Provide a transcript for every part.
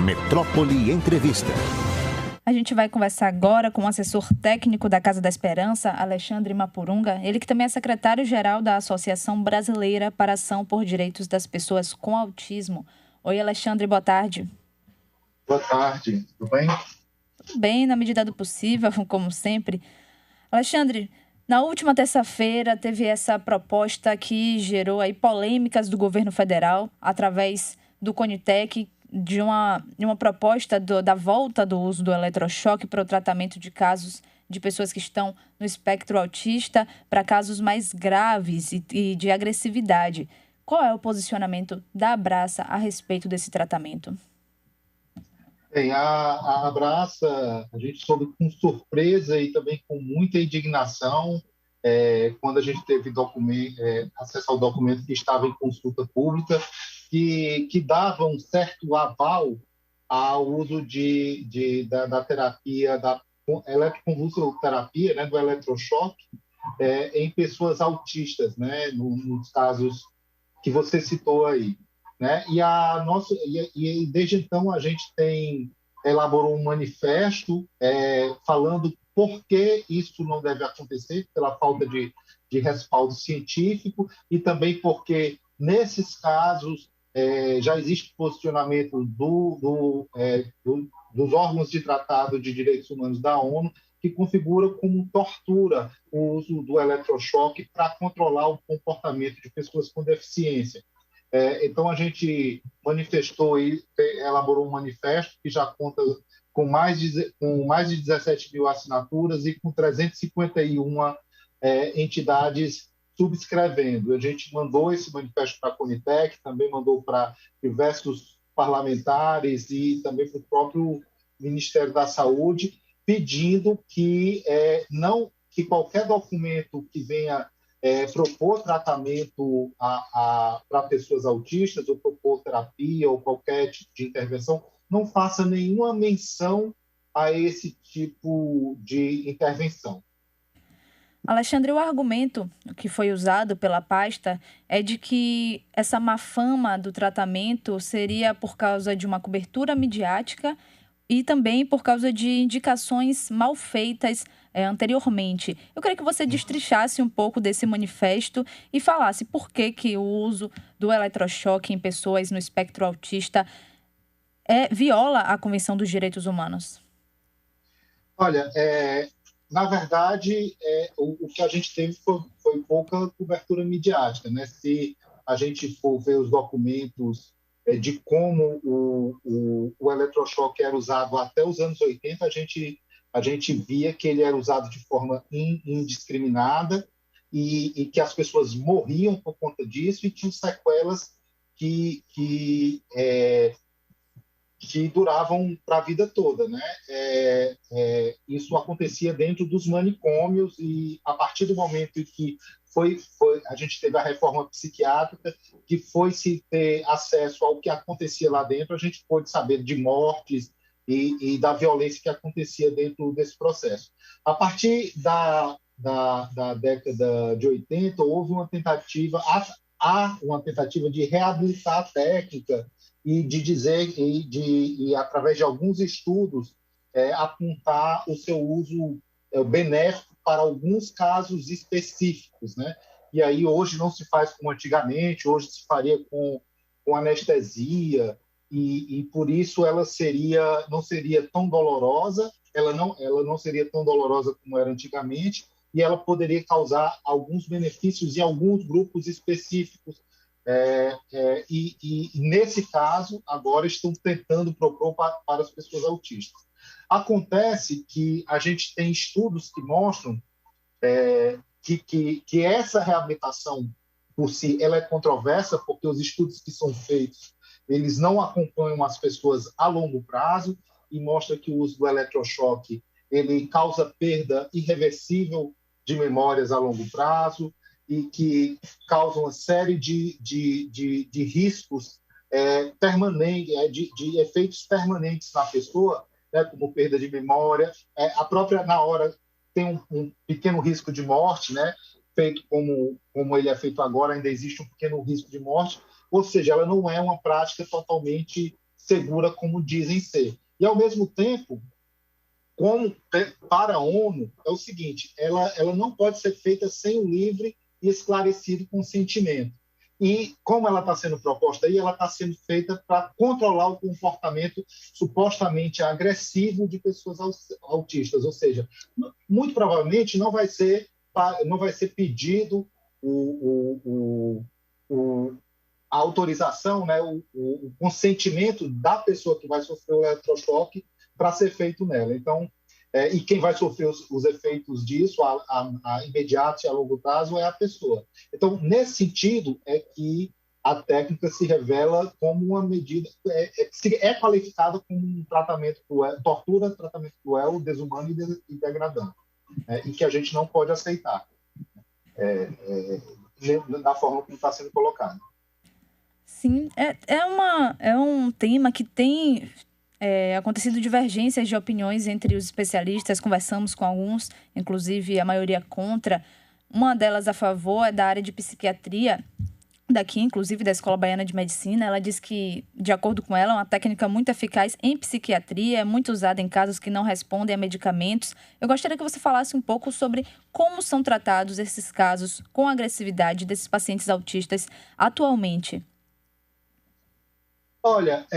Metrópole Entrevista. A gente vai conversar agora com o assessor técnico da Casa da Esperança, Alexandre Mapurunga, ele que também é secretário-geral da Associação Brasileira para a Ação por Direitos das Pessoas com Autismo. Oi, Alexandre, boa tarde. Boa tarde, tudo bem? Tudo bem, na medida do possível, como sempre. Alexandre, na última terça-feira teve essa proposta que gerou aí polêmicas do governo federal através do CONITEC, de uma proposta da volta do uso do eletrochoque para o tratamento de casos de pessoas que estão no espectro autista para casos mais graves e de agressividade. Qual é o posicionamento da Abraça a respeito desse tratamento? Bem, a Abraça, a gente soube com surpresa e também com muita indignação quando a gente teve acesso ao documento que estava em consulta pública, que dava um certo aval ao uso da terapia, da eletroconvulsoterapia, né, do eletrochoque, em pessoas autistas, né, nos casos que você citou aí. Né? E desde então a gente elaborou um manifesto falando por que isso não deve acontecer, pela falta de respaldo científico, e também porque nesses casos já existe posicionamento dos órgãos de tratado de direitos humanos da ONU que configura como tortura o uso do eletrochoque para controlar o comportamento de pessoas com deficiência. Então, a gente manifestou e elaborou um manifesto que já conta com mais de 17 mil assinaturas e com 351 entidades subscrevendo. A gente mandou esse manifesto para a CONITEC, também mandou para diversos parlamentares e também para o próprio Ministério da Saúde, pedindo que qualquer documento que venha propor tratamento para pessoas autistas, ou propor terapia, ou qualquer tipo de intervenção, não faça nenhuma menção a esse tipo de intervenção. Alexandre, o argumento que foi usado pela pasta é de que essa má fama do tratamento seria por causa de uma cobertura midiática e também por causa de indicações mal feitas anteriormente. Eu queria que você destrinchasse um pouco desse manifesto e falasse por que o uso do eletrochoque em pessoas no espectro autista viola a Convenção dos Direitos Humanos. Olha, na verdade, o que a gente teve foi pouca cobertura midiática, né? Se a gente for ver os documentos de como o eletrochoque era usado até os anos 80, a gente via que ele era usado de forma indiscriminada e que as pessoas morriam por conta disso e tinham sequelas que duravam para a vida toda, né? Isso acontecia dentro dos manicômios e a partir do momento em que a gente teve a reforma psiquiátrica, que foi se ter acesso ao que acontecia lá dentro, a gente pôde saber de mortes e da violência que acontecia dentro desse processo. A partir da década de 80, houve uma tentativa de reabilitar a técnica e de dizer, e através de alguns estudos, apontar o seu uso benéfico para alguns casos específicos, né? E aí hoje não se faz como antigamente, hoje se faria com anestesia, e por isso ela não seria tão dolorosa, ela não seria tão dolorosa como era antigamente, e ela poderia causar alguns benefícios em alguns grupos específicos. E nesse caso, agora estão tentando propor para as pessoas autistas. Acontece que a gente tem estudos que mostram que essa reabilitação por si ela é controversa, porque os estudos que são feitos eles não acompanham as pessoas a longo prazo e mostra que o uso do eletrochoque ele causa perda irreversível de memórias a longo prazo e que causa uma série de riscos permanentes, de efeitos permanentes na pessoa, né, como perda de memória, na hora tem um pequeno risco de morte, né, feito como ele é feito agora, ainda existe um pequeno risco de morte, ou seja, ela não é uma prática totalmente segura como dizem ser. E, ao mesmo tempo, como para a ONU, é o seguinte, ela não pode ser feita sem o livre e esclarecido consentimento. E como ela está sendo proposta aí, ela está sendo feita para controlar o comportamento supostamente agressivo de pessoas autistas, ou seja, muito provavelmente não vai ser pedido a autorização, né, o consentimento da pessoa que vai sofrer o eletrochoque para ser feito nela. Então, e quem vai sofrer os efeitos disso a imediato e a longo prazo é a pessoa. Então, nesse sentido, é que a técnica se revela como uma medida, é qualificada como um tratamento cruel, tortura, tratamento cruel, desumano e degradante, e que a gente não pode aceitar da forma como está sendo colocado. Sim, é um tema que tem acontecido divergências de opiniões entre os especialistas. Conversamos com alguns, inclusive a maioria contra. Uma delas a favor é da área de psiquiatria, daqui, inclusive da Escola Baiana de Medicina. Ela diz que, de acordo com ela, é uma técnica muito eficaz em psiquiatria, é muito usada em casos que não respondem a medicamentos. Eu gostaria que você falasse um pouco sobre como são tratados esses casos com agressividade desses pacientes autistas atualmente. Olha,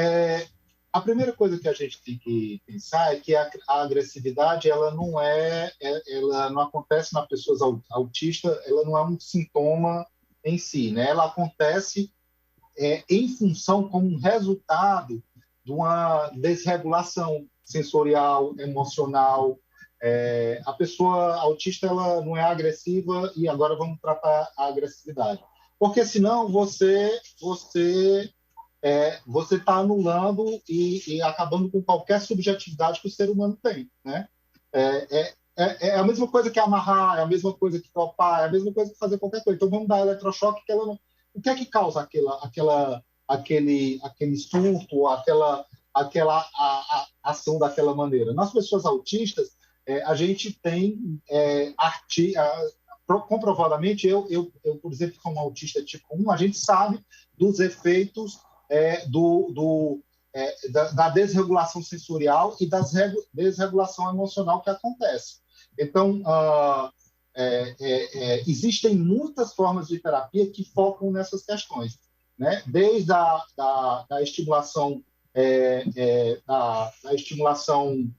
a primeira coisa que a gente tem que pensar é que a agressividade ela não acontece na pessoa autista, ela não é um sintoma em si, né? Ela acontece em função como um resultado de uma desregulação sensorial, emocional. A pessoa autista ela não é agressiva e agora vamos tratar a agressividade, porque senão você está anulando e acabando com qualquer subjetividade que o ser humano tem, né? É a mesma coisa que amarrar, é a mesma coisa que topar, é a mesma coisa que fazer qualquer coisa. Então vamos dar eletrochoque, que ela não... O que é que causa aquele surto, aquela ação daquela maneira? Nas pessoas autistas, a gente tem comprovadamente, eu, por exemplo, como autista tipo 1, a gente sabe dos efeitos da desregulação sensorial e da desregulação emocional que acontece. Então, existem muitas formas de terapia que focam nessas questões, né? Desde da estimulação, da estimulação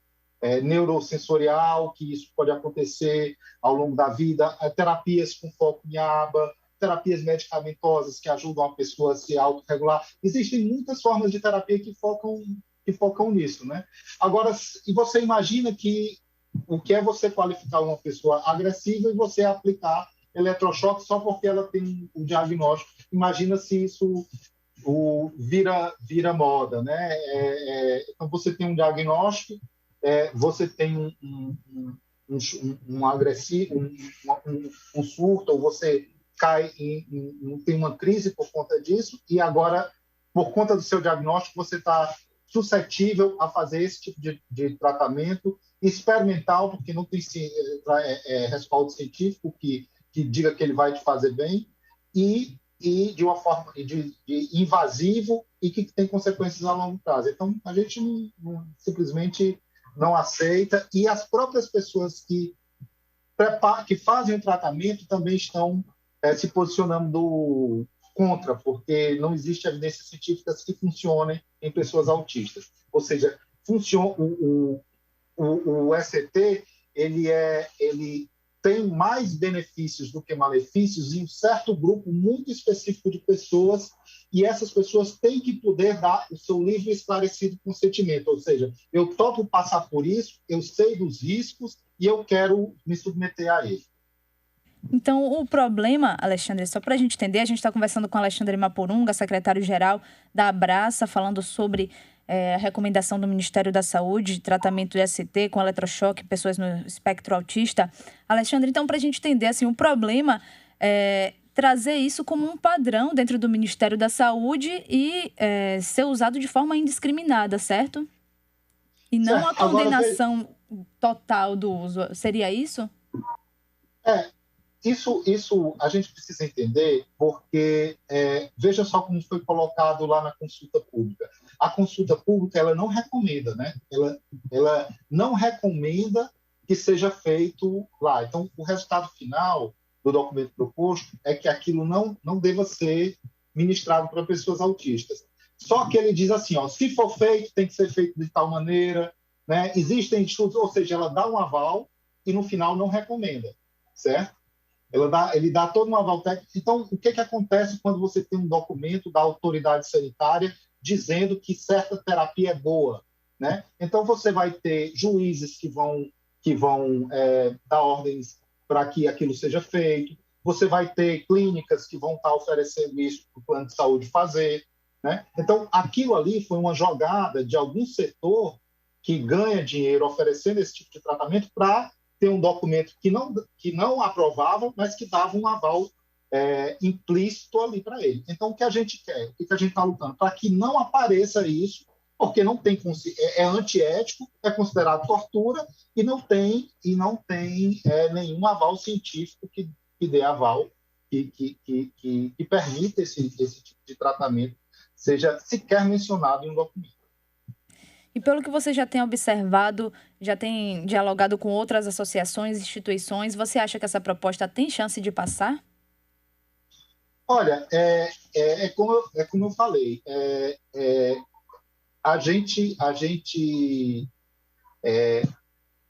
neurosensorial, que isso pode acontecer ao longo da vida, terapias com foco em ABA, terapias medicamentosas que ajudam a pessoa a se autorregular. Existem muitas formas de terapia que focam nisso, né? Agora, e você imagina que o que é você qualificar uma pessoa agressiva e você aplicar eletrochoque só porque ela tem o diagnóstico? Imagina se isso vira moda, né? Então, você tem um diagnóstico, você tem um agressivo, um surto, ou você tem uma crise por conta disso, e agora, por conta do seu diagnóstico, você está suscetível a fazer esse tipo de tratamento experimental, porque não tem respaldo científico que diga que ele vai te fazer bem, e de uma forma de invasivo e que tem consequências a longo prazo. Então, a gente simplesmente não aceita, e as próprias pessoas que fazem o tratamento também estão se posicionando contra, porque não existe evidências científicas que funcionem em pessoas autistas. Ou seja, o ECT ele tem mais benefícios do que malefícios em um certo grupo muito específico de pessoas, e essas pessoas têm que poder dar o seu livre e esclarecido consentimento. Ou seja, eu topo passar por isso, eu sei dos riscos e eu quero me submeter a ele. Então, o problema, Alexandre, só para a gente entender, a gente está conversando com Alexandre Mapurunga, secretário-geral da Abraça, falando sobre a recomendação do Ministério da Saúde de tratamento de ST com eletrochoque em pessoas no espectro autista. Alexandre, então, para a gente entender, assim, o problema é trazer isso como um padrão dentro do Ministério da Saúde e ser usado de forma indiscriminada, certo? E não a condenação total do uso. Seria isso? Isso a gente precisa entender, porque veja só como foi colocado lá na consulta pública. a consulta pública ela não recomenda, né? Ela não recomenda que seja feito lá. Então, o resultado final do documento proposto é que aquilo não deva ser ministrado para pessoas autistas. Só que ele diz assim, ó, se for feito, tem que ser feito de tal maneira, né? Existem estudos, ou seja, ela dá um aval e no final não recomenda, certo? Ele dá todo um aval técnico. Então, o que acontece quando você tem um documento da autoridade sanitária dizendo que certa terapia é boa, né? Então, você vai ter juízes que vão dar ordens para que aquilo seja feito, você vai ter clínicas que vão estar oferecendo isso para o plano de saúde fazer, né? Então, aquilo ali foi uma jogada de algum setor que ganha dinheiro oferecendo esse tipo de tratamento para ter um documento que não aprovava, mas que dava um aval implícito ali para ele. Então, o que a gente quer? O que a gente está lutando? Para que não apareça isso, porque não tem é antiético, é considerado tortura e não tem nenhum aval científico que dê aval, que permita esse tipo de tratamento seja sequer mencionado em um documento. E pelo que você já tem observado, já tem dialogado com outras associações, instituições, você acha que essa proposta tem chance de passar? Olha, como eu falei,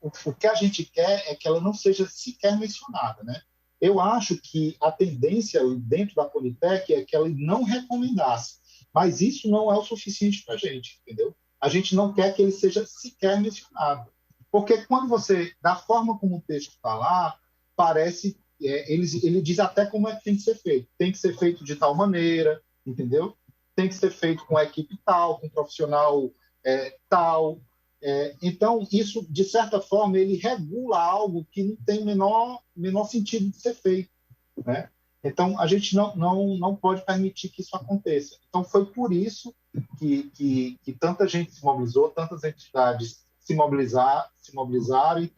o que a gente quer é que ela não seja sequer mencionada, né? Eu acho que a tendência dentro da Politec é que ela não recomendasse, mas isso não é o suficiente para a gente, entendeu? A gente não quer que ele seja sequer mencionado, porque quando da forma como o texto está lá, parece, ele diz até como é que tem que ser feito. Tem que ser feito de tal maneira, entendeu? Tem que ser feito com a equipe tal, com um profissional tal. Então, isso, de certa forma, ele regula algo que não tem menor sentido de ser feito, né? Então, a gente não pode permitir que isso aconteça. Então, foi por isso que tanta gente se mobilizou, tantas entidades se mobilizaram e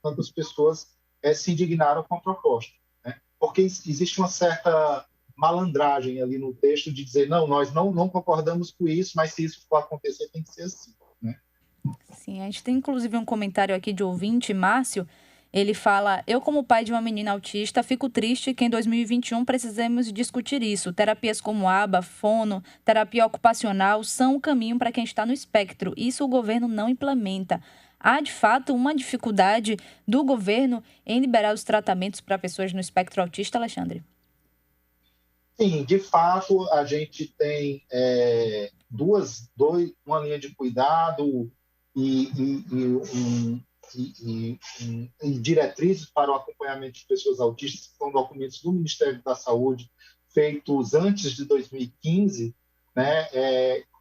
tantas pessoas se indignaram com a proposta, né? Porque existe uma certa malandragem ali no texto de dizer, não, nós não concordamos com isso, mas se isso for acontecer, tem que ser assim, né? Sim, a gente tem inclusive um comentário aqui de ouvinte, Márcio. Ele fala, eu como pai de uma menina autista, fico triste que em 2021 precisemos discutir isso. Terapias como ABA, fono, terapia ocupacional são o caminho para quem está no espectro. Isso o governo não implementa. Há, de fato, uma dificuldade do governo em liberar os tratamentos para pessoas no espectro autista, Alexandre? Sim, de fato, a gente tem uma linha de cuidado e diretrizes para o acompanhamento de pessoas autistas, que são documentos do Ministério da Saúde, feitos antes de 2015, né,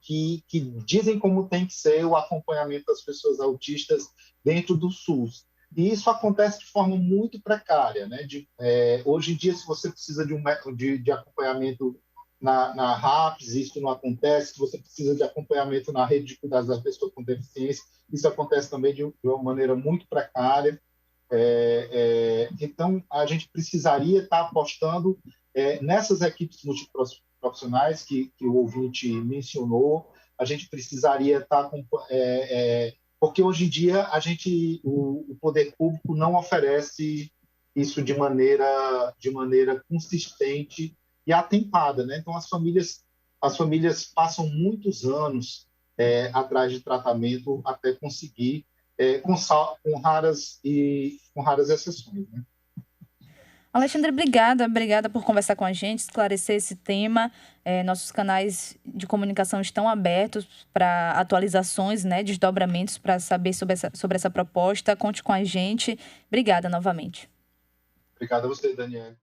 que dizem como tem que ser o acompanhamento das pessoas autistas dentro do SUS. E isso acontece de forma muito precária, né? Hoje em dia, se você precisa de acompanhamento na RAPS, isso não acontece. Se você precisa de acompanhamento na rede de cuidados da pessoa com deficiência, isso acontece também de uma maneira muito precária. Então, a gente precisaria estar apostando nessas equipes multiprofissionais que o ouvinte mencionou. A gente precisaria estar porque hoje em dia o poder público não oferece isso de maneira consistente e atempada, né? Então as famílias passam muitos anos atrás de tratamento até conseguir, com raras exceções, né? Alexandre, obrigada por conversar com a gente, esclarecer esse tema. Nossos canais de comunicação estão abertos para atualizações, né, desdobramentos, para saber sobre essa proposta. Conte com a gente. Obrigada novamente. Obrigado a você, Daniela.